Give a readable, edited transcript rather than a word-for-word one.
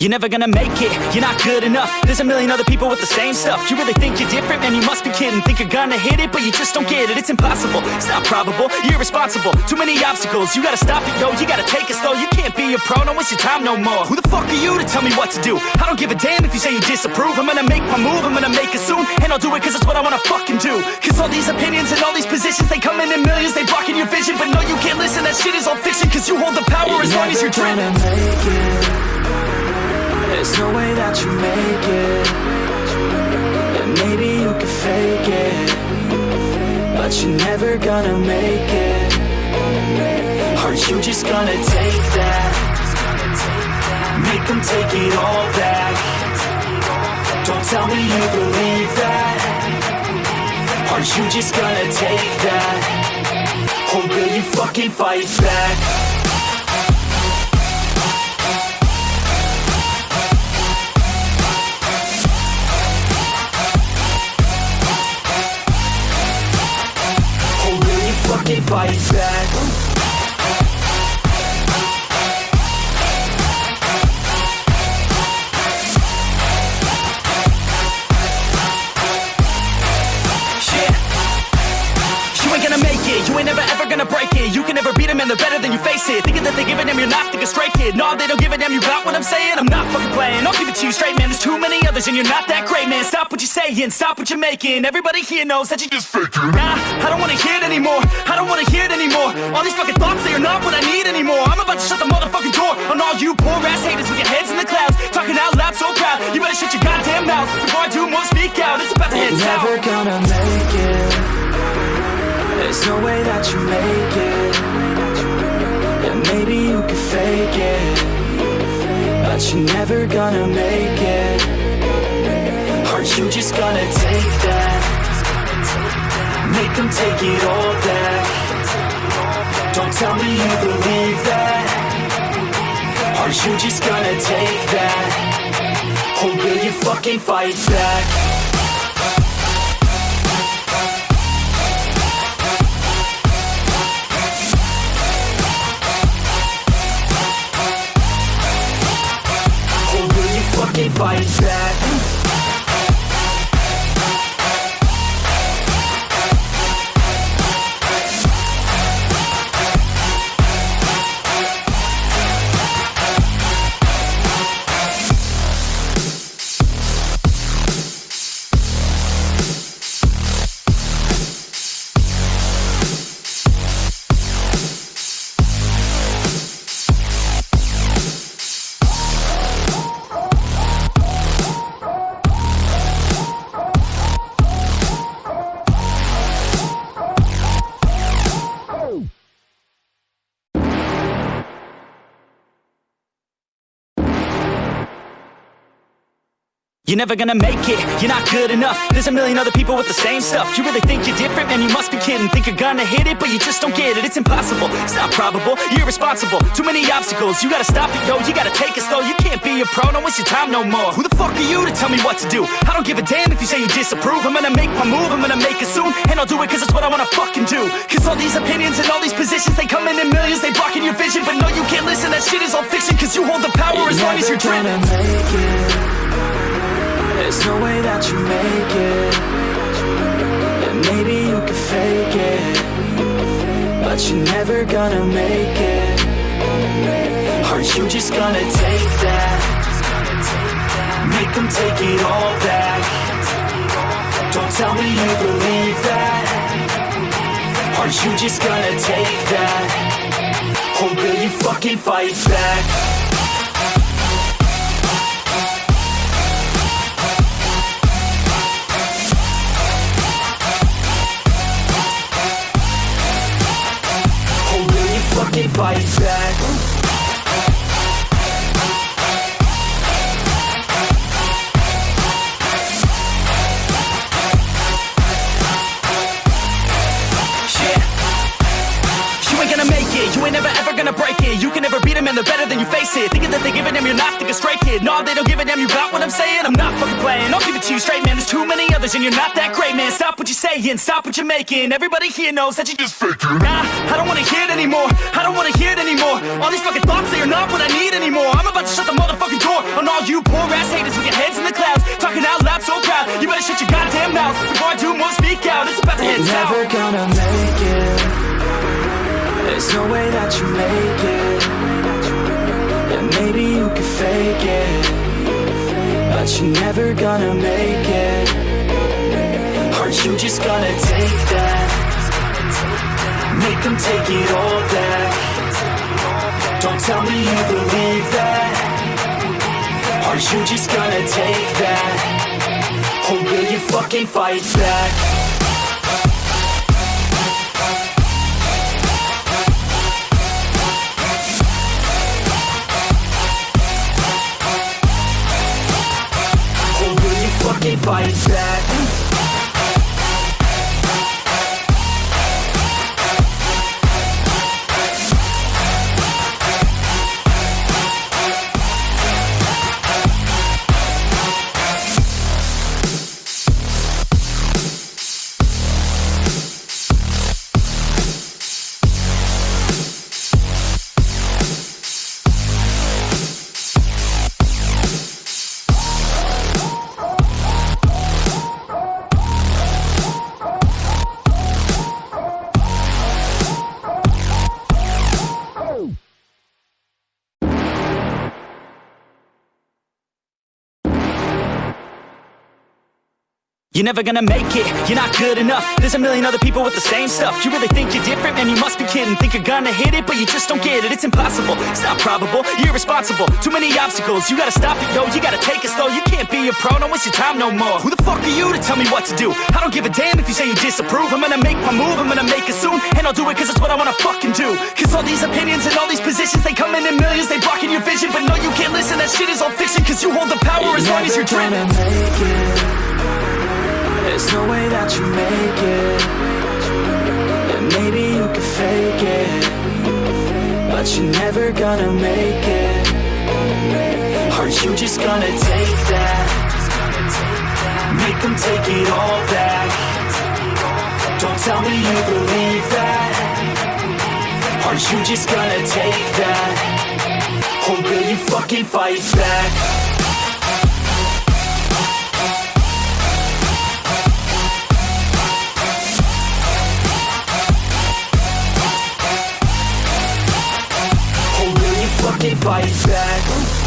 You're never gonna make it, you're not good enough. There's a million other people with the same stuff. You really think you're different? Man, you must be kidding. Think you're gonna hit it, but you just don't get it. It's impossible, it's not probable, you're irresponsible. Too many obstacles, you gotta stop it, yo. You gotta take it slow, you can't be a pro. Don't waste your time no more. Who the fuck are you to tell me what to do? I don't give a damn if you say you disapprove. I'm gonna make my move, I'm gonna make it soon. And I'll do it cause it's what I wanna fucking do. Cause all these opinions and all these positions, they come in millions, they blocking your vision. But no, you can't listen, that shit is all fiction. Cause you hold the power as long as you're driven. There's no way that you make it. And maybe you can fake it, but you're never gonna make it. Are you just gonna take that? Make them take it all back. Don't tell me you believe that. Are you just gonna take that? Or will you fucking fight back? Fight back. You ain't gonna make it, you ain't never ever gonna break it. You can never beat them and they're better than you face it. Thinking that they give a damn, you're not thinking straight, kid. No, they don't give a damn, you got what I'm saying? I'm not fucking playing, I'll give it to you straight, man. There's too many others and you're not that great, man. Stop what you're saying, stop what you're making. Everybody here knows that you just faking. Nah, I don't wanna hear it anymore, I don't wanna hear it anymore. All these fucking thoughts, they are not what I need anymore. I'm about to shut the motherfucking door on all you poor ass haters with your heads in the clouds, talking out loud so proud. You better shut your goddamn mouth before I do more speak out. It's about to head south. You're never gonna make it. There's no way that you make it. And maybe you can fake it, but you're never gonna make it. Are you just gonna take that? Make them take it all back. Don't tell me you believe that. Are you just gonna take that? Or will you fucking fight back? Fight back. You're never gonna make it, you're not good enough. There's a million other people with the same stuff. You really think you're different? Man, you must be kidding. Think you're gonna hit it, but you just don't get it. It's impossible, it's not probable, you're irresponsible. Too many obstacles, you gotta stop it, yo. You gotta take it slow, you can't be a pro. Don't waste your time no more. Who the fuck are you to tell me what to do? I don't give a damn if you say you disapprove. I'm gonna make my move, I'm gonna make it soon. And I'll do it cause it's what I wanna fucking do. Cause all these opinions and all these positions, they come in millions, they blocking your vision. But no, you can't listen, that shit is all fiction. Cause you hold the power as long as you're driven. There's no way that you make it. And maybe you can fake it, but you're never gonna make it. Are you just gonna take that? Make them take it all back. Don't tell me you believe that. Are you just gonna take that? Or will you fucking fight back? Fight back. You ain't gonna make it, you ain't never ever gonna break it. You can never beat them and they're better than you face it. Thinking that they give a damn, you're not thinking straight, kid. No, they don't give a damn, you got what I'm saying? I'm not fucking playing, I'll give it to you straight, man. There's too many others and you're not that great, man. Stop what you're saying, stop what you're making. Everybody here knows that you just faking. Nah, I don't wanna hear it anymore, I don't wanna hear it anymore. All these fucking thoughts, they are not what I need anymore. I'm about to shut the motherfucking door on all shut your goddamn mouth before I do more, speak out. It's about to hit south. Never gonna make it. There's no way that you make it. And maybe you could fake it, but you're never gonna make it. Are you just gonna take that? Make them take it all back. Don't tell me you believe that. Are you just gonna take that? Or will you fucking fight back? Or will you fucking fight back? You're never gonna make it, you're not good enough. There's a million other people with the same stuff. You really think you're different? Man, you must be kidding. Think you're gonna hit it, but you just don't get it. It's impossible, it's not probable, you're irresponsible. Too many obstacles, you gotta stop it, yo. You gotta take it slow, you can't be a pro. Don't waste your time no more. Who the fuck are you to tell me what to do? I don't give a damn if you say you disapprove. I'm gonna make my move, I'm gonna make it soon. And I'll do it cause it's what I wanna fucking do. Cause all these opinions and all these positions, they come in millions. They blocking your vision, but no, you can't listen. That shit is all fiction, cause you hold the power as long as you're dreaming. There's no way that you make it. And maybe you could fake it, but you're never gonna make it. Are you just gonna take that? Make them take it all back. Don't tell me you believe that. Are you just gonna take that? Or will you fucking fight back? Fucking fight back.